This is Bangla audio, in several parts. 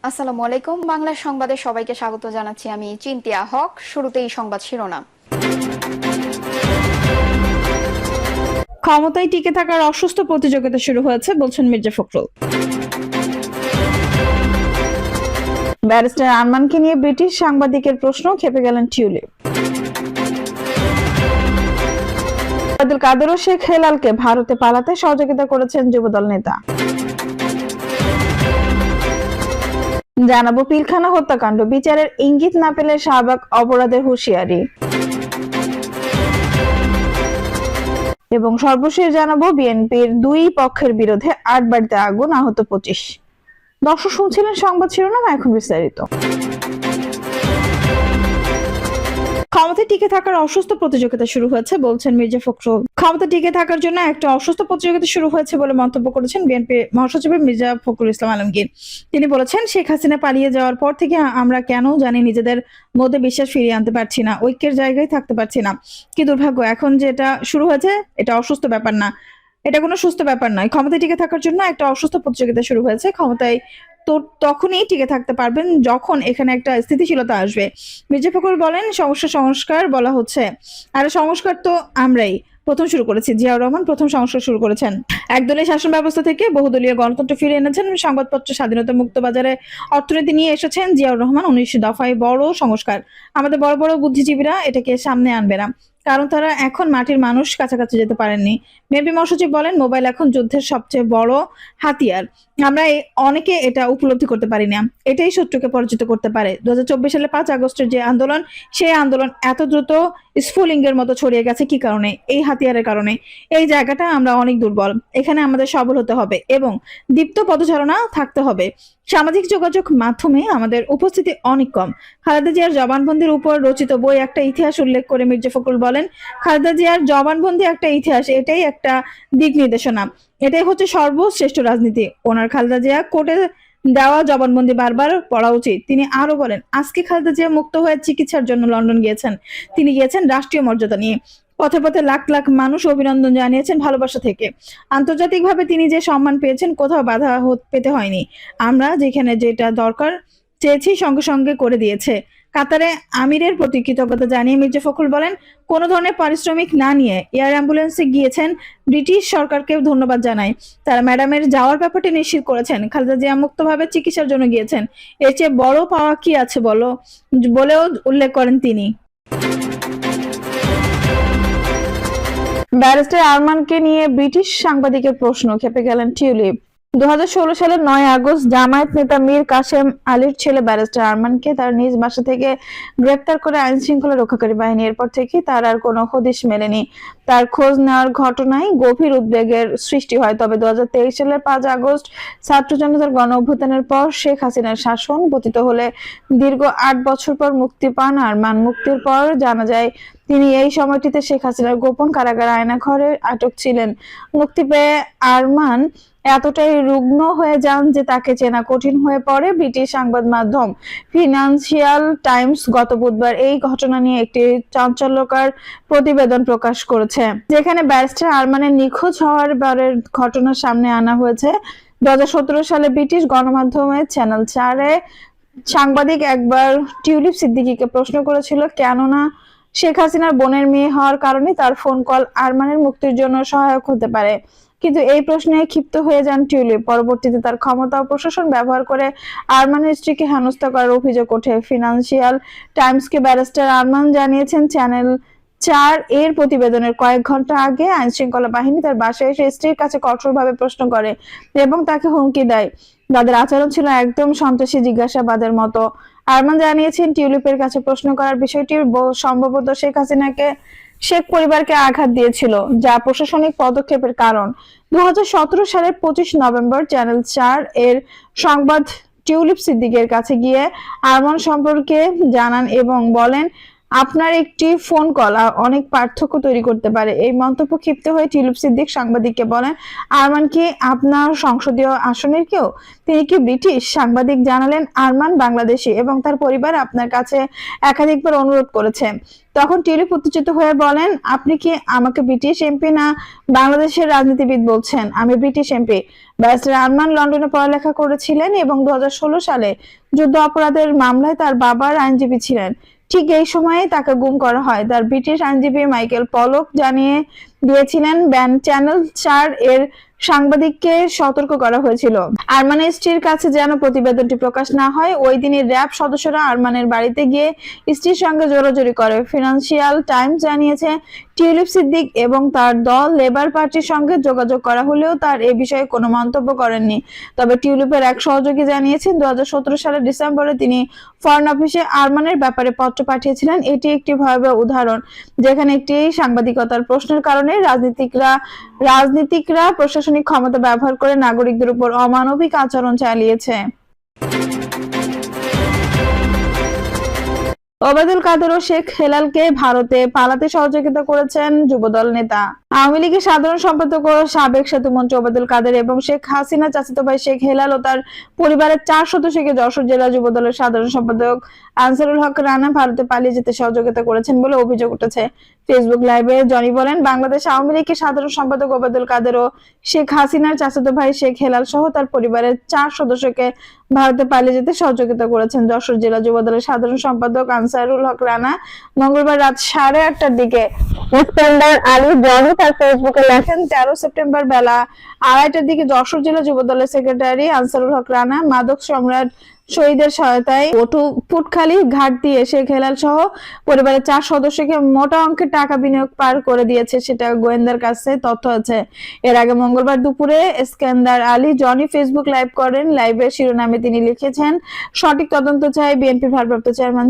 আসসালামু আলাইকুম। বাংলা সংবাদে সবাইকে স্বাগত জানাচ্ছি। আমি চিন্তিয়া হক। শুরুতেই সংবাদ শিরোনাম। ক্ষমতায় টিকে থাকার অসুস্থ প্রতিযোগিতা শুরু হয়েছে বলছেন মির্জা ফখরুল। ব্যারিস্টার আরমানকে নিয়ে ব্রিটিশ সাংবাদিকের প্রশ্ন, খেপে গেলেন টিউলিপ। আব্দুল কাদের ও শেখ হেলালকে ভারতে পালাতে সহযোগিতা করেছেন যুবদল নেতা। জানাবো পিলখানা হত্যাকাণ্ড বিচারের ইঙ্গিত না পেলে শাহবাগ অপরাধের হুঁশিয়ারি। এবং সর্বশেষ জানাবো বিএনপির দুই পক্ষের বিরুদ্ধে ৮ বাড়িতে আগুন, আহত ২৫। দর্শক শুনছিলেন সংবাদ শিরোনাম, এখন বিস্তারিত। ক্ষমতায় টিকে থাকার অসুস্থ প্রতিযোগিতা শুরু হয়েছে বলছেন মির্জা ফখরুল। ক্ষমতা টিকে থাকার জন্য একটা অসুস্থ প্রতিযোগিতা শুরু হয়েছে বলে মন্তব্য করেছেন বিএনপি মহাসচিব মির্জা ফখরুল ইসলাম আলমগীর। তিনি বলেছেন, শেখ হাসিনা পালিয়ে যাওয়ার পর থেকে আমরা কেন জানি নিজেদের মধ্যে বিশ্বাস ফিরিয়ে আনতে পারছি না, ঐক্যের জায়গায় থাকতে পারছি না। কি দুর্ভাগ্য, এখন যেটা শুরু হয়েছে এটা অসুস্থ ব্যাপার না, এটা কোনো সুস্থ ব্যাপার নয়। ক্ষমতায় টিকে থাকার জন্য একটা অসুস্থ প্রতিযোগিতা শুরু হয়েছে। ক্ষমতায় তো তখনই টিকে থাকতে পারবেন যখন এখানে একটা স্থিতিশীলতা আসবে। মির্জা ফখরুল বলেন, সংস্কার বলা হচ্ছে, আর সংস্কার তো আমরাই প্রথম শুরু করেছি। জিয়াউর রহমান প্রথম সংস্কার শুরু করেছেন। একদলীয় শাসন ব্যবস্থা থেকে বহুদলীয় গণতন্ত্র ফিরে এনেছেন। সংবাদপত্র স্বাধীনতা, মুক্ত বাজারে অর্থনীতি নিয়ে এসেছেন জিয়াউর রহমান। ১৯ দফায় বড় সংস্কার। আমাদের বড় বড় বুদ্ধিজীবীরা এটাকে সামনে আনবে না, কারণ তারা এখন মাটির মানুষ কাছাকাছি যেতে পারেননি। বিএনপি মহাসচিব বলেন, মোবাইল এখন যুদ্ধের সবচেয়ে বড় হাতিয়ার। আমরা অনেকে এটা উপলব্ধি করতে পারি না। এটাই শত্রুকে পরাজিত করতে পারে। ২০২৪ সালে ৫ আগস্টের যে আন্দোলন, সেই আন্দোলন এত দ্রুত স্ফুলিঙ্গের মতো ছড়িয়ে গেছে কি কারণে? এই হাতিয়ারের কারণে। এই জায়গাটা আমরা অনেক দুর্বল। এখানে আমাদের সবল হতে হবে এবং দীপ্ত পদচারণা থাকতে হবে। সামাজিক যোগাযোগ মাধ্যমে আমাদের উপস্থিতি অনেক কম। খালেদা জিয়ার জবানবন্দির উপর রচিত বই একটা ইতিহাস উল্লেখ করে মির্জা ফখরুল বলেন, খালেদা জিয়ার জবানবন্দি একটা ইতিহাস, এটাই একটা দিক নির্দেশনা, এটাই হচ্ছে সর্বশ্রেষ্ঠ রাজনীতি। ওনার খালেদা জিয়া কোর্টে দেওয়া জবানবন্দি বারবার পড়া উচিত। তিনি আরো বলেন, আজকে খালেদা জিয়া মুক্ত হয়ে চিকিৎসার জন্য লন্ডন গিয়েছেন। তিনি গিয়েছেন রাষ্ট্রীয় মর্যাদা নিয়ে। পথে পথে লাখ লাখ মানুষ অভিনন্দন জানিয়েছেন ভালোবাসা থেকে। আন্তর্জাতিকভাবে তিনি যে সম্মান পেয়েছেন, কোথাও বাধা পেতে হয়নি। আমরা যেখানে যেটা দরকার চেয়েছি সঙ্গে সঙ্গে করে দিয়েছে। কাতারে আমিরের প্রতি কৃতজ্ঞতা জানিয়ে মির্জা ফখরুল বলেন, কোনো ধরনের পারিশ্রমিক না নিয়ে এয়ার অ্যাম্বুলেন্সে গিয়েছেন। ব্রিটিশ সরকারকেও ধন্যবাদ জানাই, তারা ম্যাডামের যাওয়ার ব্যাপারটি নিশ্চিত করেছেন। খালেদা জিয়া মুক্তভাবে চিকিৎসার জন্য গিয়েছেন, এর চেয়ে বড় পাওয়া কি আছে বলেও উল্লেখ করেন তিনি। ব্যারিস্টার আরমানকে নিয়ে ব্রিটিশ সাংবাদিকের প্রশ্ন, খেপে গেলেন টিউলিপ। ২০১৬ সালের ৯ আগস্ট জামায়াত নেতা মীর কাসেম আলীর ছেলে ব্যারিস্টার আরমানকে তার নিজ বাসা থেকে গ্রেপ্তার করে আইন শৃঙ্খলা রক্ষাকারী বাহিনী। এরপর থেকে তার আর কোনো হদিশ মেলেনি। তার খোঁজ নেওয়ার ঘটনায় গভীর উদ্বেগের সৃষ্টি হয়। তবে ২০২৩ সালের ৫ আগস্ট ছাত্র জনতার গণ অভ্যুত্থানের পর শেখ হাসিনার শাসন পতিত হলে দীর্ঘ ৮ বছর পর মুক্তি পান আরমান। মুক্তির পর জানা যায়, তিনি এই সময়টিতে শেখ হাসিনার গোপন কারাগার আয়নাঘরে আটক ছিলেন। মুক্তি পেয়ে আরমান এতটাই রুগ্ন হয়ে যান যে তাকে চেনা কঠিন হয়ে পড়ে। ব্রিটিশ সংবাদ মাধ্যম ফিনান্সিয়াল টাইমস গত বুধবার এই ঘটনা নিয়ে একটি চাঞ্চল্যকর প্রতিবেদন প্রকাশ করেছে, যেখানে ব্যারিস্টার আরমানের নিখোঁজ হওয়ার বারের ঘটনা সামনে আনা হয়েছে। ২০১৭ সালে ব্রিটিশ গণমাধ্যমে চ্যানেল ৪-এ সাংবাদিক একবার টিউলিপ সিদ্দিকীকে প্রশ্ন করেছিল, কেননা শেখ হাসিনার বোনের মেয়ে হওয়ার কারণে তার ফোন কল আরমানের মুক্তির জন্য সহায়ক হতে পারে। কিন্তু এই প্রশ্নে ক্ষিপ্ত হয়ে যান টিউলিপ। পরবর্তীতে তার ক্ষমতা ও প্রশাসন ব্যবহার করে আরমানের স্ত্রীকে হেনস্থা করার অভিযোগ ওঠে। ফিনান্সিয়াল টাইমসকে ব্যারিস্টার আরমান জানিয়েছেন, চ্যানেল ৪ এর প্রতিবেদনের কয়েক ঘন্টা আগে আইন শৃঙ্খলা বাহিনী তার বাসায় এসে স্ত্রীর কাছে কঠোরভাবে প্রশ্ন করে এবং তাকে হুমকি দেয়। তাদের আচরণ ছিল একদম সন্ত্রাসী জিজ্ঞাসাবাদের মতো। আরমান জানিয়েছেন, টিউলিপের কাছে প্রশ্ন করার বিষয়টি সম্ভবত শেখ পরিবারকে আঘাত দিয়েছিল, যা প্রশাসনিক পদক্ষেপের কারণ। ২০১৭ সালের ২৫ নভেম্বর চ্যানেল ৪ এর সংবাদ টিউলিপ সিদ্দিকের কাছে গিয়ে আরমান সম্পর্কে জানান এবং বলেন, আপনার একটি ফোন কল অনেক পার্থক্য তৈরি করতে পারে। এই মন্তব্য ক্ষিপ্ত হয়ে টিউলিপ সিদ্দিক সাংবাদিককে বলেন, আরমান কি আপনার সংসদীয় আসনের কেউ? তিনি কি ব্রিটিশ? সাংবাদিক জানালেন, আরমান বাংলাদেশী এবং তার পরিবার আপনার কাছে একাধিকবার অনুরোধ করেছে। তখন টিউলিপ উত্তেজিত হয়ে বলেন, আপনি কি আমাকে ব্রিটিশ এমপি না বাংলাদেশের রাজনীতিবিদ বলছেন? আমি ব্রিটিশ এমপি। ব্যারিস্টার আরমান লন্ডনে পড়ালেখা করেছিলেন এবং 2016 সালে যুদ্ধ অপরাধের মামলায় তার বাবার আইনজীবী ছিলেন। ঠিক এই সময়ে তাকে গুম করা হয়। তার ব্রিটিশ আইনজীবী মাইকেল পলক জানিয়ে দিয়েছিলেন, ব্যান্ড চ্যানেল 4 এর সাংবাদিককে সতর্ক করা হয়েছিল আরমানের স্ত্রীর কাছে যেন প্রতিবেদনটি প্রকাশ না হয়। ওই দিনই র্যাব সদস্যরা আরমানের বাড়িতে গিয়ে স্ত্রীর সঙ্গে জোরাজুরি করে। ফিনান্সিয়াল টাইমস জানিয়েছে, টিউলিপ সিদ্দিক এবং তার দল লেবার পার্টির সঙ্গে যোগাযোগ করা হলেও তার এ বিষয়ে কোনো মন্তব্য করেননি। তবে টিউলিপের এক সহযোগী জানিয়েছেন, 2017 সালের ডিসেম্বরে তিনি ফরেন অফিসে আরমানের ব্যাপারে পত্র পাঠিয়েছিলেন। এটি একটি ভয়াবহ উদাহরণ যেখানে একটি সাংবাদিকতার প্রশ্নের কারণে রাজনীতিকরা প্রশাসনিক ক্ষমতা ব্যবহার করে নাগরিকদের উপর অমানবিক আচরণ চালিয়েছে। ওবায়দুল কাদের ও শেখ হেলালকে ভারতে পালাতে সহযোগিতা করেছেন যুবদল নেতা। আওয়ামী লীগের সাধারণ সম্পাদক ও সাবেক সেতুমন্ত্রী ওবায়দুল কাদের এবং শেখ হাসিনা চাচাতো ভাই শেখ হেলাল ও তার পরিবারের 4 সদস্যকে যশোর জেলা যুবদলের সাধারণ সম্পাদক আনসারুল হক রানা ভারতে পালিয়ে যেতে সহযোগিতা করেছেন বলে অভিযোগ উঠেছে। ফেসবুক লাইভে জনি বলেন, বাংলাদেশ আওয়ামী লীগের সাধারণ সম্পাদক ওবায়দুল কাদের ও শেখ হাসিনার চাচাতো ভাই শেখ হেলাল সহ তার পরিবারের 4 সদস্যকে ভারতে পালিয়ে যেতে সহযোগিতা করেছেন। যশোর জেলা যুবদলের সাধারণ সম্পাদক আনসারুল হক রানা মঙ্গলবার রাত 8:30টার দিকে ইস্কান্দার আলী জনি তার ফেসবুকে লেখেন, 13 সেপ্টেম্বর বেলা 2:30টার দিকে যশোর জেলা যুবদলের সেক্রেটারি আনসারুল হক রানা মাদক সম্রাট শহীদের সহায়তায় পুটখালি ঘাট দিয়ে শেখ হেলাল সহ পরিবারের 4 সদস্যকে মোটা অঙ্কের টাকা বিনিয়োগ পার করে দিয়েছে, সেটা গোয়েন্দার কাছে তথ্য আছে। এর আগে মঙ্গলবার দুপুরে ইস্কান্দার আলী জনি ফেসবুক লাইভ করেন। লাইভের শিরোনামে তিনি লিখেছেন, সঠিক তদন্ত চাই বিএনপির ভারপ্রাপ্ত চেয়ারম্যান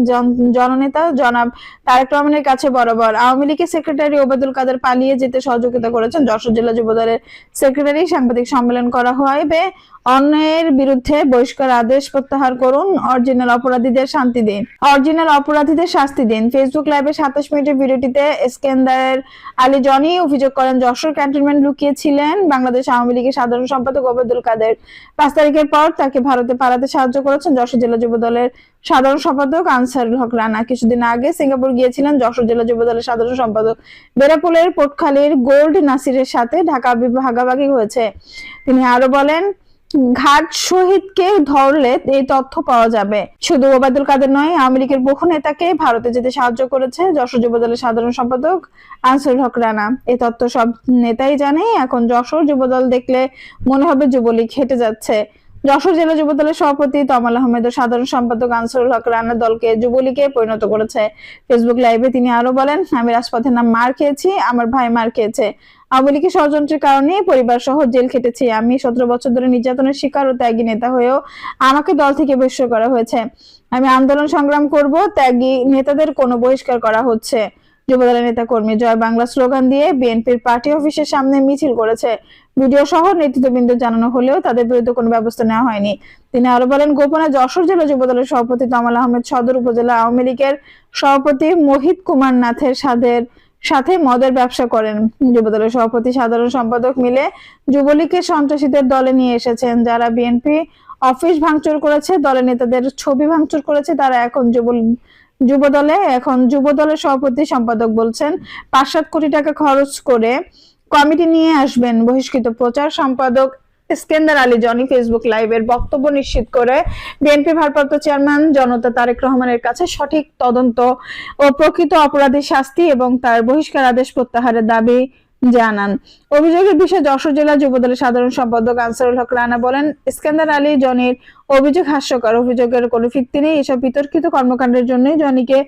জননেতা জনাব তারেক রহমানের কাছে বরাবর। আওয়ামী লীগের সেক্রেটারি ওবায়দুল কাদের পালিয়ে যেতে সহযোগিতা করেছেন। যশোর জেলা যুবদলের সেক্রেটারি সাংবাদিক সম্মেলন করা হবে। অন্যের বিরুদ্ধে বহিষ্কার আদেশ প্রত্যাহার করুন, অরিজিনাল অপরাধীদের শাস্তি দিন। ফেসবুক লাইভে 27 মিনিটের ভিডিওটিতে ইস্কান্দার আলী জনি অভিযোগ করেন, যশোর ক্যান্টনমেন্ট লুকিয়েছিলেন বাংলাদেশ আওয়ামী লীগের সাধারণ সম্পাদক ওবায়দুল কাদের। 5 তারিখের পর তাকে ভারতে পালাতে সাহায্য করেছেন যশোর জেলা যুবদলের সাধারণ সম্পাদক আনসারুল হক রানা। কিছুদিন আগে সিঙ্গাপুর গিয়েছিলেন যশোর জেলা যুবদলের সাধারণ সম্পাদক। বেড়াপুলের পোটখালীর গোল্ড নাসিরের সাথে ঢাকা ভাগাভাগি হয়েছে। তিনি আরো বলেন, ঘাট শহীদকে ধরলে এই তথ্য পাওয়া যাবে। শুধু ওবায়দুল কাদের নয়, আওয়ামী লীগের বহু নেতাকে ভারতে যেতে সাহায্য করেছে যশোর যুবদলের সাধারণ সম্পাদক আনসারুল হক রানা। এই তথ্য সব নেতাই জানে। এখন যশোর যুবদল দেখলে মনে হবে যুবলীগ হেঁটে যাচ্ছে। যশোর জেলা যুবদলের সভাপতি তমাল আহমেদ ও সাধারণ সম্পাদক আনসারুল হক রানা দলকে যুবলীগে পরিণত করেছে। ফেসবুক লাইভে তিনি আরো বলেন, আমি রাজপথের নাম মার খেয়েছি, আমার ভাই মার খেয়েছে, আওয়ামী লীগের ষড়যন্ত্রের কারণে পরিবার সহ জেল খেটেছি। আমি 17 বছর ধরে নির্যাতনের শিকার ও ত্যাগী নেতা হয়েও আমাকে দল থেকে বহিষ্কার করা হয়েছে। আমি আন্দোলন সংগ্রাম করব, ত্যাগী নেতাদের কোনো বহিষ্কার করা হচ্ছে। যুবদলের নেতা কর্মী জয় বাংলা স্লোগান দিয়ে বিএনপির পার্টি অফিসের সামনে মিছিল করেছে। ভিডিও সহ নেতৃত্ববৃন্দ জানানো হলেও তাদের বিরুদ্ধে কোনো ব্যবস্থা নেওয়া হয়নি। তিনি আরো বলেন, গোপনে যশোর জেলা যুবদলের সভাপতি তমাল আহমেদ সদর উপজেলা আওয়ামী লীগের সভাপতি মোহিত কুমার নাথের সাথে মদের ব্যবসা করেন। যুবদলের সভাপতি সাধারণ সম্পাদক মিলে যুবলীগের সন্ত্রাসীদের দলে নিয়ে এসেছেন। যারা বিএনপি অফিস ভাঙচুর করেছে, দলের নেতাদের ছবি ভাঙচুর করেছে, তারা এখন যুবদলের সভাপতি সম্পাদক বলছেন 5-7 কোটি টাকা খরচ করে কমিটি নিয়ে আসবেন। বহিষ্কৃত প্রচার সম্পাদক ইস্কান্দার আলী জনি ফেসবুক লাইভের বক্তব্য নিশ্চিত করে বিএনপি ভারপ্রাপ্ত চেয়ারম্যান জনতা তারেক রহমানের কাছে সঠিক তদন্ত ও প্রকৃত অপরাধীর শাস্তি এবং তার বহিষ্কার আদেশ প্রত্যাহারের দাবি জানান। অভিযোগের বিষয়ে যশোর জেলা যুবদলের সাধারণ সম্পাদক আনসারুল হক রানা বলেন, ইস্কান্দার আলী জনির অভিযোগ হাস্যকর। অভিযোগের কোনো ভিত্তি নেই। এসব বিতর্কিত কর্মকাণ্ডের জন্যই জনিকে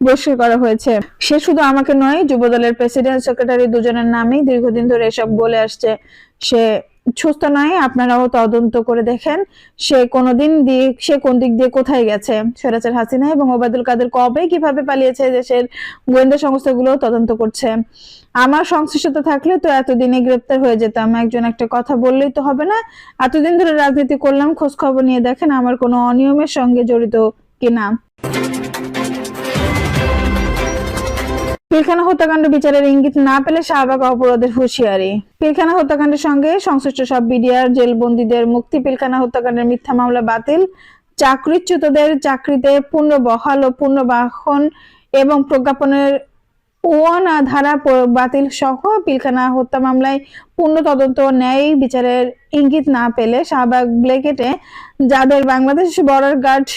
বহিষ্কার করা হয়েছে। সে শুধু আমাকে নয়, যুবদলের প্রেসিডেন্ট সেক্রেটারি দুজনের নামেই দীর্ঘদিন ধরে এসব বলে আসছে। সে সুস্থ নয়, আপনারাও তদন্ত করে দেখেন সে কোন দিক দিয়ে কোথায় গেছে। স্বৈরাচার হাসিনা এবং ওবায়দুল কাদের কবে কিভাবে পালিয়েছে দেশের গোয়েন্দা সংস্থাগুলো তদন্ত করছে। আমার সংশ্লিষ্টতা থাকলে তো এতদিনে গ্রেপ্তার হয়ে যেতাম। একজন একটা কথা বললেই তো হবে না। এতদিন ধরে রাজনীতি করলাম, খোঁজ খবর নিয়ে দেখেন আমার কোনো অনিয়মের সঙ্গে জড়িত কিনা। পিলখানা হত্যাকাণ্ড বিচারের ইঙ্গিত না পেলে শাহবাগ অপরাধের হুঁশিয়ারি। পিলখানা হত্যাকাণ্ডের সঙ্গে সংশ্লিষ্ট সব বিডিআর জেলবন্দীদের মুক্তি, পিলখানা হত্যাকাণ্ডের মিথ্যা মামলা বাতিল, চাকরিচ্যুতদের চাকরিতে পুনর্বহাল ও পুনর্বাসন এবং প্রজ্ঞাপনের ৫ ধারা বাতিল সহ পিলখানা হত্যা মামলায় পূর্ণ তদন্ত ও ন্যায় বিচারের ইঙ্গিত না পেলে শাহবাগ ব্ল্যাকেটে যাদের বাংলাদেশ বর্ডার গার্ড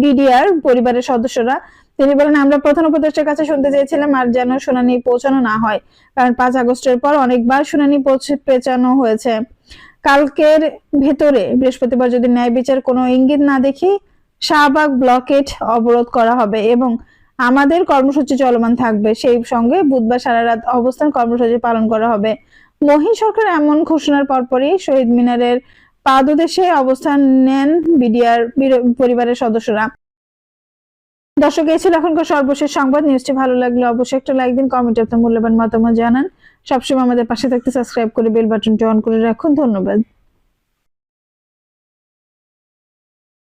বিডিআর পরিবারের সদস্যরা, তিনি বলেন, আমরা প্রধান উপদেষ্টার কাছে শুনতে চেয়েছিলাম আর যেন শুনানি পৌঁছানো না হয়, কারণ ৫ আগস্টের পর অনেকবার শুনানি পেছানো হয়েছে। কালকের ভেতরে বৃহস্পতিবার যদি ন্যায় বিচার কোনো ইঙ্গিত না দেখি, শাহবাগ ব্লকেট অবরোধ করা হবে এবং আমাদের কর্মসূচি চলমান থাকবে। সেই সঙ্গে বুধবার সারা রাত অবস্থান কর্মসূচি পালন করা হবে। মহিন সরকার এমন ঘোষণার পরপরই শহীদ মিনারের পাদদেশে অবস্থান নেন বিডিআর পরিবারের সদস্যরা। দর্শক, এই ছিল এখনকার সর্বশেষ সংবাদ। নিউজটি ভালো লাগলে অবশ্যই একটা লাইক দিন, কমেন্টে আপনার মূল্যবান মতামত জানান। সবসময় আমাদের পাশে থাকতে সাবস্ক্রাইব করে বেল বাটনটি অন করে রাখুন। ধন্যবাদ।